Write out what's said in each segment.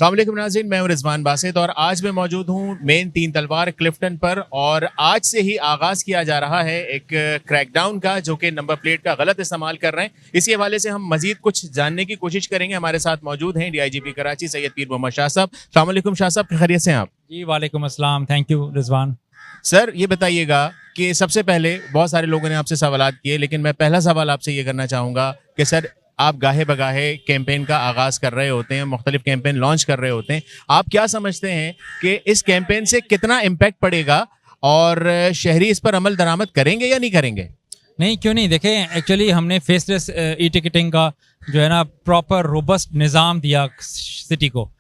अस्सलाम वालेकुम नाज़रीन, मैं हूं रिजवान बासित और आज मैं मौजूद हूं मेन तीन तलवार क्लिफ्टन पर। और आज से ही आगाज़ किया जा रहा है एक क्रैकडाउन का, जो कि नंबर प्लेट का गलत इस्तेमाल कर रहे हैं। इसी हवाले से हम मजीद कुछ जानने की कोशिश करेंगे। हमारे साथ मौजूद हैं DIGP कराची सैयद पीर मोहम्मद शाह साहब। अस्सलाम वालेकुम शाह साहब, खैरियत से हैं आप? जी वालेकुम अस्सलाम, थैंक यू रिजवान। सर ये बताइएगा कि सबसे पहले बहुत सारे लोगों ने आपसे सवालात किए, लेकिन मैं पहला सवाल आपसे ये करना चाहूँगा कि सर आप गाहे बगाहे कैंपेन का आगाज़ कर रहे होते हैं, मुख्तलिफ कैंपेन लॉन्च कर रहे होते हैं। आप क्या समझते हैं कि इस कैंपेन से कितना इम्पैक्ट पड़ेगा और शहरी इस पर अमल दरामद करेंगे या नहीं करेंगे? नहीं, क्यों नहीं। देखें, एक्चुअली हमने फेसलेस ई टिकटिंग का जो है ना प्रॉपर रोबस्ट निज़ाम दिया सिटी को।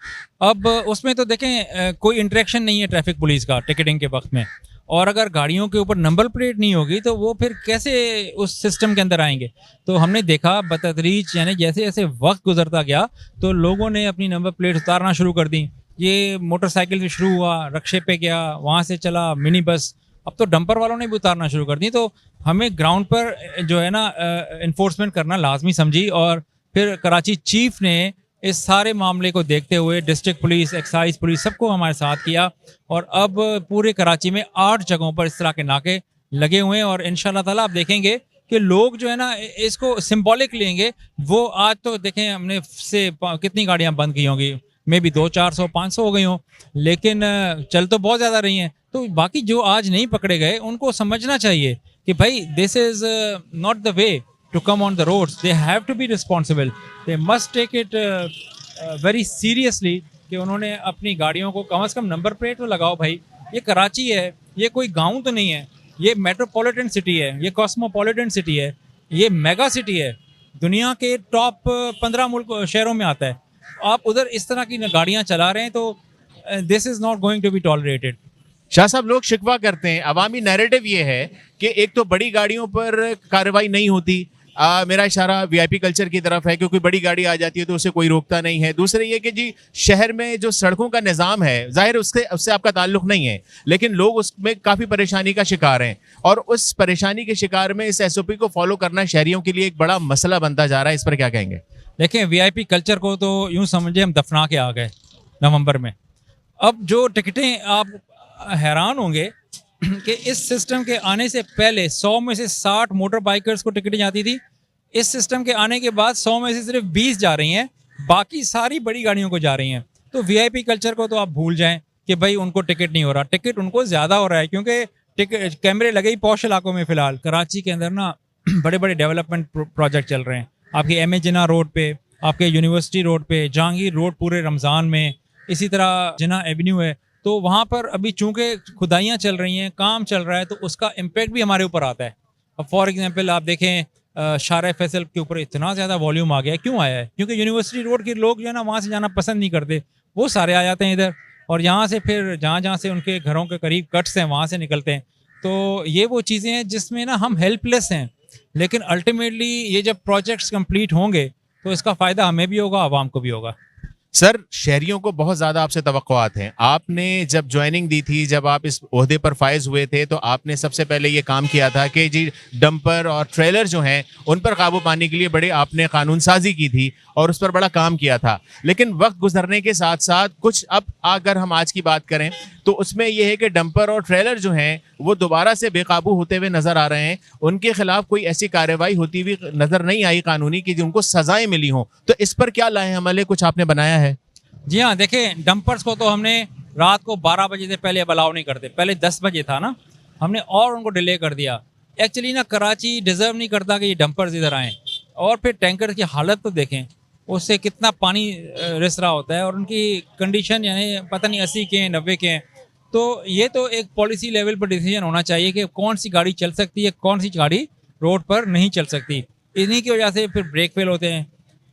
अब उसमें तो देखें कोई इंटरेक्शन नहीं है ट्रैफिक पुलिस का टिकटिंग के वक्त में, और अगर गाड़ियों के ऊपर नंबर प्लेट नहीं होगी तो वो फिर कैसे उस सिस्टम के अंदर आएंगे। तो हमने देखा बतदरीज, यानी जैसे जैसे वक्त गुजरता गया तो लोगों ने अपनी नंबर प्लेट उतारना शुरू कर दी। ये मोटरसाइकिल से शुरू हुआ, रक्शे पे गया, वहाँ से चला मिनी बस, अब तो डंपर वालों ने भी उतारना शुरू कर दी। तो हमें ग्राउंड पर जो है ना इन्फोर्समेंट करना लाजमी समझी, और फिर कराची चीफ ने इस सारे मामले को देखते हुए डिस्ट्रिक्ट पुलिस, एक्साइज पुलिस, सबको हमारे साथ किया, और अब पूरे कराची में 8 जगहों पर इस तरह के नाके लगे हुए हैं। और इंशाल्लाह ताला आप देखेंगे कि लोग जो है ना इसको सिंबॉलिक लेंगे। वो आज तो देखें हमने से कितनी गाड़ियां बंद की होंगी, मे बी 200-400-500 हो गई हों, लेकिन चल तो बहुत ज़्यादा रही हैं। तो बाकी जो आज नहीं पकड़े गए उनको समझना चाहिए कि भाई this is not the way to come on the roads. They have to be responsible. They must take it very seriously कि उन्होंने अपनी गाड़ियों को कम से कम नंबर प्लेट तो लगाओ भाई। ये कराची है, ये कोई गांव तो नहीं है, ये मेट्रोपॉलिटन सिटी है, ये कॉस्मोपॉलिटन सिटी है, ये मेगा सिटी है, दुनिया के टॉप 15 मुल्क शहरों में आता है। आप उधर इस तरह की गाड़ियाँ चला रहे हैं तो this is not going to be tolerated. Shah साहब, लोग शिकवा करते हैं, अवामी नैरेटिव ये है कि एक तो बड़ी गाड़ियों पर कार्रवाई नहीं होती। मेरा इशारा VIP कल्चर की तरफ है, क्योंकि बड़ी गाड़ी आ जाती है तो उसे कोई रोकता नहीं है। दूसरे ये कि जी शहर में जो सड़कों का निज़ाम है, जाहिर उससे आपका ताल्लुक नहीं है, लेकिन लोग उसमें काफ़ी परेशानी का शिकार हैं, और उस परेशानी के शिकार में इस SOP को फॉलो करना शहरियों के लिए एक बड़ा मसला बनता जा रहा है। इस पर क्या कहेंगे? देखें, VIP कल्चर को तो यूँ समझे हम दफना के आ गए नवंबर में। अब जो टिकटें, आप हैरान होंगे कि इस सिस्टम के आने से पहले 100 में से 60 मोटर बाइकर्स को टिकटें जाती थी। इस सिस्टम के आने के बाद 100 में से सिर्फ 20 जा रही हैं, बाकी सारी बड़ी गाड़ियों को जा रही हैं। तो VIP कल्चर को तो आप भूल जाएं कि भाई उनको टिकट नहीं हो रहा। टिकट उनको ज़्यादा हो रहा है, क्योंकि टिकट कैमरे लगे ही पॉश इलाकों में। फ़िलहाल कराची के अंदर ना बड़े बड़े डेवलपमेंट प्रोजेक्ट चल रहे हैं। आपके MA जिन्ना रोड पे, आपके यूनिवर्सिटी रोड पे, जहांगीर रोड पूरे रमज़ान में, इसी तरह जिन्ना एवेन्यू है। तो वहाँ पर अभी चूँकि खुदाइयाँ चल रही हैं, काम चल रहा है, तो उसका इम्पेक्ट भी हमारे ऊपर आता है। अब फॉर एग्जांपल आप देखें शारा फैसल के ऊपर इतना ज़्यादा वॉल्यूम आ गया है। क्यों आया है? क्योंकि यूनिवर्सिटी रोड के लोग जो है ना वहाँ से जाना पसंद नहीं करते, वो सारे आ जाते हैं इधर, और यहाँ से फिर जहाँ जहाँ से उनके घरों के करीब कट्स हैं वहाँ से निकलते हैं। तो ये वो चीज़ें हैं जिसमें ना हम हेल्पलेस हैं, लेकिन अल्टीमेटली ये जब प्रोजेक्ट्स कंप्लीट होंगे तो इसका फ़ायदा हमें भी होगा, आवाम को भी होगा। सर, शहरियों को बहुत ज़्यादा आपसे तवक्कुआत हैं। आपने जब ज्वाइनिंग दी थी, जब आप इस ओहदे पर फायज हुए थे, तो आपने सबसे पहले ये काम किया था कि जी डंपर और ट्रेलर जो हैं उन पर काबू पाने के लिए बड़े आपने कानून साजी की थी और उस पर बड़ा काम किया था। लेकिन वक्त गुजरने के साथ साथ कुछ, अब अगर हम आज की बात करें तो उसमें यह है कि डंपर और ट्रेलर जो हैं वो दोबारा से बेकाबू होते हुए नजर आ रहे हैं। उनके खिलाफ कोई ऐसी कार्रवाई होती हुई नजर नहीं आई कानूनी कि जिनको सजाएं मिली हों। तो इस पर क्या लाए हमले कुछ आपने बनाया है? जी हाँ, देखें, डंपर्स को तो हमने रात को 12 बजे से पहले अब अलाउ नहीं करते। पहले 10 बजे था ना, हमने और उनको डिले कर दिया। एक्चुअली ना कराची डिज़र्व नहीं करता कि ये डंपर्स इधर आएँ। और फिर टैंकर की हालत तो देखें, उससे कितना पानी रिस रहा होता है, और उनकी कंडीशन यानी पता नहीं 80 के हैं, 90 के हैं। तो ये तो एक पॉलिसी लेवल पर डिसीजन होना चाहिए कि कौन सी गाड़ी चल सकती है, कौन सी गाड़ी रोड पर नहीं चल सकती। इन्हीं की वजह से फिर ब्रेक फेल होते हैं।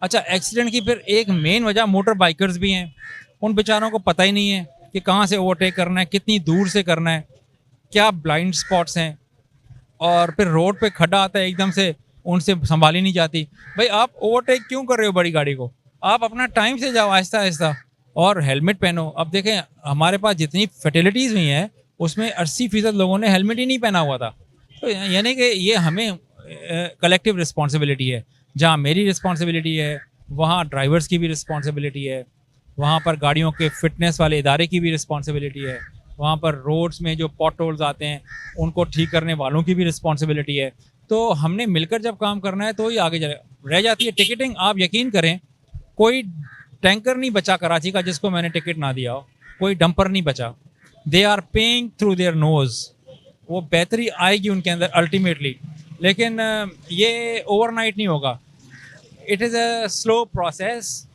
अच्छा, एक्सीडेंट की फिर एक मेन वजह मोटर बाइकर्स भी हैं। उन बेचारों को पता ही नहीं है कि कहाँ से ओवरटेक करना है, कितनी दूर से करना है, क्या ब्लाइंड स्पॉट्स हैं, और फिर रोड पे खड्डा आता है एकदम से, उनसे संभाली नहीं जाती। भाई आप ओवरटेक क्यों कर रहे हो बड़ी गाड़ी को? आप अपना टाइम से जाओ, आहिस्ता आहिस्ता, और हेलमेट पहनो। अब देखें, हमारे पास जितनी फर्टिलिटीज़ हुई हैं उसमें 80% लोगों ने हेलमेट ही नहीं पहना हुआ था। तो यानी कि ये हमें कलेक्टिव रिस्पॉन्सिबिलिटी है। जहाँ मेरी रिस्पॉन्सिबिलिटी है, वहाँ ड्राइवर्स की भी रिस्पॉन्सिबिलिटी है, वहाँ पर गाड़ियों के फिटनेस वाले इदारे की भी रिस्पॉन्सिबिलिटी है, वहाँ पर रोड्स में जो पॉट होल्स आते हैं उनको ठीक करने वालों की भी रिस्पॉन्सिबिलिटी है। तो हमने मिलकर जब काम करना है तो ही आगे रह जाती है टिकटिंग। आप यकीन करें, कोई टैंकर नहीं बचा कराची का जिसको मैंने टिकट ना दिया हो, कोई डंपर नहीं बचा। They are paying through their nose. वो बेहतरी आएगी उनके अंदर अल्टीमेटली, लेकिन ये ओवरनाइट नहीं होगा। It is a slow process.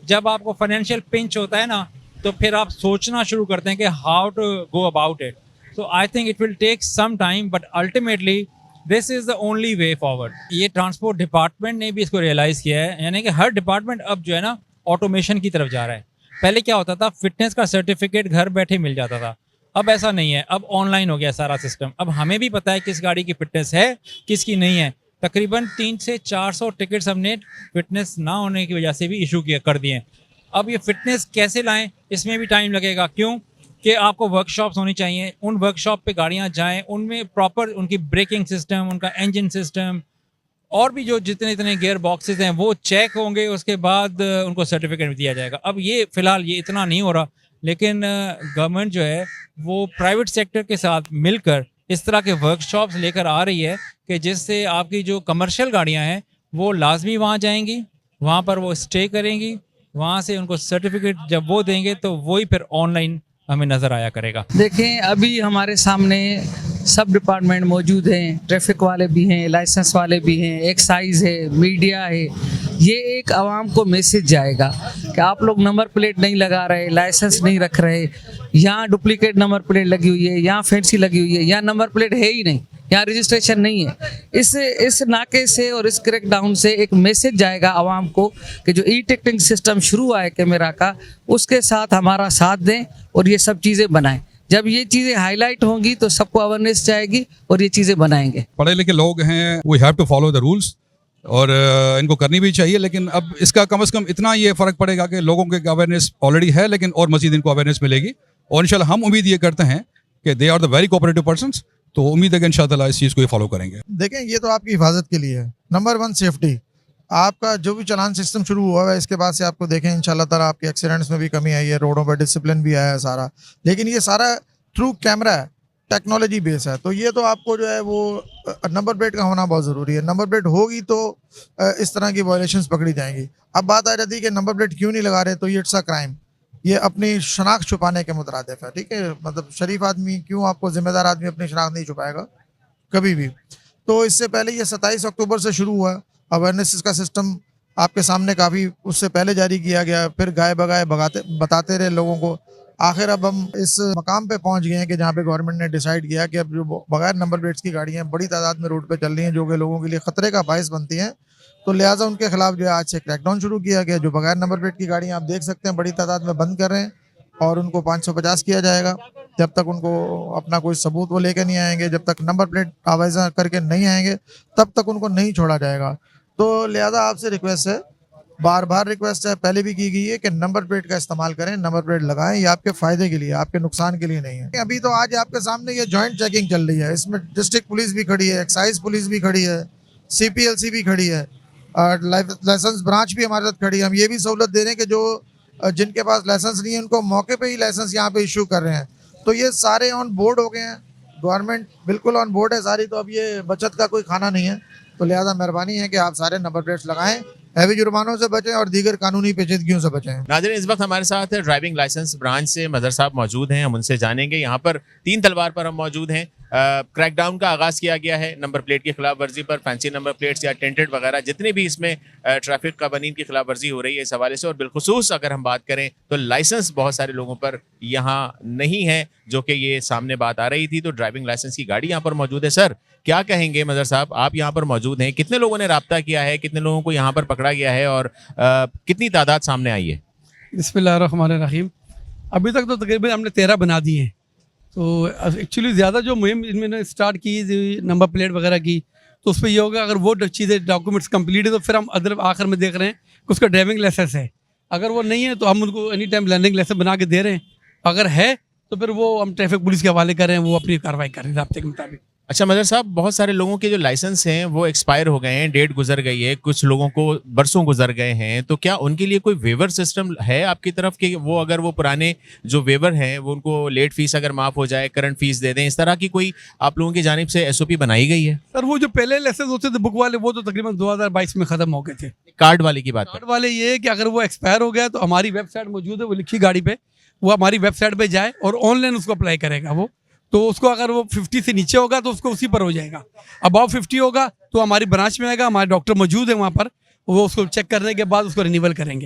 जब आपको फाइनेंशियल पिंच होता है ना, तो फिर आप सोचना शुरू करते हैं कि how to go about it. So I think it will take some time, but ultimately this is the only way forward. ये ट्रांसपोर्ट डिपार्टमेंट ने भी इसको रियलाइज़ किया है, यानी कि हर डिपार्टमेंट अब जो है ना ऑटोमेशन की तरफ जा रहा है। पहले क्या होता था, फिटनेस का सर्टिफिकेट घर बैठे मिल जाता था, अब ऐसा नहीं है, अब ऑनलाइन हो गया सारा सिस्टम। अब हमें भी पता है किस गाड़ी की फिटनेस है, किसकी नहीं है। तकरीबन 300 से 400 टिकट्स हमने फिटनेस ना होने की वजह से भी इशू कर दिए हैं। अब ये फिटनेस कैसे लाएं, इसमें भी टाइम लगेगा। क्यों कि आपको वर्कशॉप्स होनी चाहिए, उन वर्कशॉप पे गाड़ियां जाएं, उनमें प्रॉपर उनकी ब्रेकिंग सिस्टम, उनका इंजन सिस्टम और भी जो जितने गियर बॉक्सेस हैं वो चेक होंगे, उसके बाद उनको सर्टिफिकेट दिया जाएगा। अब ये फ़िलहाल ये इतना नहीं हो रहा, लेकिन गवर्नमेंट जो है वो प्राइवेट सेक्टर के साथ मिलकर इस तरह के वर्कशॉप्स लेकर आ रही है कि जिससे आपकी जो कमर्शियल गाड़ियां हैं वो लाजमी वहाँ जाएंगी, वहाँ पर वो स्टे करेंगी, वहाँ से उनको सर्टिफिकेट जब वो देंगे तो वही फिर ऑनलाइन हमें नज़र आया करेगा। देखें, अभी हमारे सामने सब डिपार्टमेंट मौजूद हैं, ट्रैफिक वाले भी हैं, लाइसेंस वाले भी हैं, एक्साइज है, मीडिया है। ये एक आवाम को मैसेज जाएगा कि आप लोग नंबर प्लेट नहीं लगा रहे, लाइसेंस नहीं रख रहे, यहाँ डुप्लीकेट नंबर प्लेट लगी हुई है, यहाँ फैंसी लगी हुई है, यहाँ नंबर प्लेट है ही नहीं, यहाँ रजिस्ट्रेशन नहीं है। इस नाके से और इस क्रैकडाउन से एक मैसेज जाएगा आवाम को कि जो ई टिकटिंग सिस्टम शुरू हुआ है कैमरा का, उसके साथ हमारा साथ दें और ये सब चीज़ें बनाएं। जब ये चीज़ें हाईलाइट होंगी तो सबको अवेयरनेस जाएगी और ये चीज़ें बनाएंगे। पढ़े लिखे लोग हैं, we have to follow the rules और इनको करनी भी चाहिए। लेकिन अब इसका कम से कम इतना ये फ़र्क पड़ेगा कि लोगों के अवेयरनेस ऑलरेडी है, लेकिन और मज़ीद इनको अवेयरनेस मिलेगी। और इंशाल्लाह हम उम्मीद ये करते हैं कि they are the very cooperative persons, तो उम्मीद है कि इंशाल्लाह इस चीज़ को ये फॉलो करेंगे। देखें, ये तो आपकी हिफाजत के लिए है। Number 1 safety. आपका जो भी चालान सिस्टम शुरू हुआ है, इसके बाद से आपको देखें इंशाल्लाह ताला आपके एक्सीडेंट्स में भी कमी आई है, रोडों पर डिसिप्लिन भी आया है सारा। लेकिन ये सारा थ्रू कैमरा है, टेक्नोलॉजी बेस है, तो ये तो आपको जो है वो नंबर प्लेट का होना बहुत ज़रूरी है। नंबर प्लेट होगी तो इस तरह की वायलेशंस पकड़ी जाएंगी। अब बात आ जाती है कि नंबर प्लेट क्यों नहीं लगा रहे, तो ये इट्स अ क्राइम, ये अपनी शनाख्त छुपाने के मुतरादिफ है। ठीक है, मतलब शरीफ आदमी क्यों, आपको जिम्मेदार आदमी अपनी शनाख्त नहीं छुपाएगा कभी भी। तो इससे पहले ये 27 अक्टूबर से शुरू हुआ, अवेयरनेस का सिस्टम आपके सामने काफ़ी उससे पहले जारी किया गया, फिर गाए बगाए बताते रहे लोगों को। आखिर अब हम इस मकाम पे पहुंच गए हैं कि जहाँ पे गवर्नमेंट ने डिसाइड किया कि अब जो बगैर नंबर प्लेट्स की गाड़ियाँ बड़ी तादाद में रोड पे चल रही हैं, जो कि लोगों के लिए ख़तरे का बायस बनती हैं, तो लिहाजा उनके खिलाफ जो है आज से क्रैकडाउन शुरू किया गया। जो बगैर नंबर प्लेट की गाड़ियाँ आप देख सकते हैं बड़ी तादाद में बंद कर रहे हैं और उनको 550 किया जाएगा जब तक उनको अपना कोई सबूत वो लेकर नहीं आएंगे, जब तक नंबर प्लेट आवाज़ा करके नहीं आएंगे तब तक उनको नहीं छोड़ा जाएगा। तो लिहाजा आपसे रिक्वेस्ट है, बार बार रिक्वेस्ट है, पहले भी की गई है कि नंबर प्लेट का इस्तेमाल करें, नंबर प्लेट लगाएं। ये आपके फ़ायदे के लिए, आपके नुकसान के लिए नहीं है। अभी तो आज आपके सामने ये जॉइंट चेकिंग चल रही है, इसमें डिस्ट्रिक्ट पुलिस भी खड़ी है, एक्साइज पुलिस भी खड़ी है, CPLC भी खड़ी है और लाइसेंस ब्रांच भी हमारे साथ खड़ी है। हम ये भी सहूलत दे रहे हैं कि जो जिनके पास लाइसेंस नहीं है उनको मौके पे ही लाइसेंस यहाँ पे इशू कर रहे हैं। तो ये सारे ऑन बोर्ड हो गए हैं, गवर्नमेंट बिल्कुल ऑन बोर्ड है सारी, तो अब ये बचत का कोई खाना नहीं है। तो लिहाजा मेहरबानी है कि आप सारे नंबर प्लेट्स लगाएं, हैवी जुर्मानों से बचें और दीगर कानूनी पेचीदगियों से बचें। नाज़रीन, इस वक्त हमारे साथ ड्राइविंग लाइसेंस ब्रांच से मदर साहब मौजूद हैं, हम उनसे जानेंगे। यहाँ पर 3 तलवार पर हम मौजूद हैं। क्रैकडाउन का आगाज़ किया गया है नंबर प्लेट की खिलाफ वर्जी पर, फैंसी नंबर प्लेट्स या टेंटेड वगैरह जितने भी इसमें ट्रैफिक कवानीन की खिलाफ वर्जी हो रही है इस हवाले से। और बिलखुसूस अगर हम बात करें तो लाइसेंस बहुत सारे लोगों पर यहाँ नहीं है, जो कि ये सामने बात आ रही थी। तो ड्राइविंग लाइसेंस की गाड़ी यहाँ पर मौजूद है। सर, क्या कहेंगे मदर साहब, आप यहाँ पर मौजूद हैं, कितने लोगों ने राब्ता किया है, कितने लोगों को यहाँ पर पकड़ा गया है और कितनी तादाद सामने आई है? बिस्मिल्लाहिर्रहमानिर्रहीम। अभी तक तो तकरीबन हमने 13 बना दिए हैं। तो एक्चुअली ज़्यादा जो मुहिम इनमें स्टार्ट की नंबर प्लेट वगैरह की, तो उस पर ये होगा अगर वो चीज़ें डॉक्यूमेंट्स कंप्लीट है तो फिर हम अदर आखिर में देख रहे हैं कि उसका ड्राइविंग लाइसेंस है। अगर वो नहीं है तो हम उनको एनी टाइम लर्निंग लाइसेंस बना के दे रहे हैं। अगर है तो फिर वो हम ट्रैफिक पुलिस के हवाले कर रहे हैं, वो अपनी कार्रवाई कर रहे हैं राब्ते के मुताबिक। अच्छा मदर साहब, बहुत सारे लोगों के जो लाइसेंस हैं वो एक्सपायर हो गए हैं, डेट गुजर गई है, कुछ लोगों को बरसों गुजर गए हैं, तो क्या उनके लिए कोई वेवर सिस्टम है आपकी तरफ कि वो अगर वो पुराने जो वेवर हैं वो उनको लेट फीस अगर माफ हो जाए, करंट फीस दे दें, इस तरह की कोई आप लोगों की जानिब से एसओपी बनाई गई है? सर वो जो पहले लाइसेंस होते थे बुक वाले वो तो तकरीबन 2022 में ख़त्म हो गए थे। कार्ड वाले की बात कार्ड वाले ये है कि अगर वो एक्सपायर हो गया तो हमारी वेबसाइट मौजूद है, वो लिखी गाड़ी पे, वो हमारी वेबसाइट पे जाए और ऑनलाइन उसको अप्लाई करेगा वो। तो उसको अगर वो 50 से नीचे होगा तो उसको उसी पर हो जाएगा। अबाव 50 होगा तो हमारी ब्रांच में आएगा, हमारे डॉक्टर मौजूद है वहाँ पर, वो उसको चेक करने के बाद उसको रिन्यूअल करेंगे।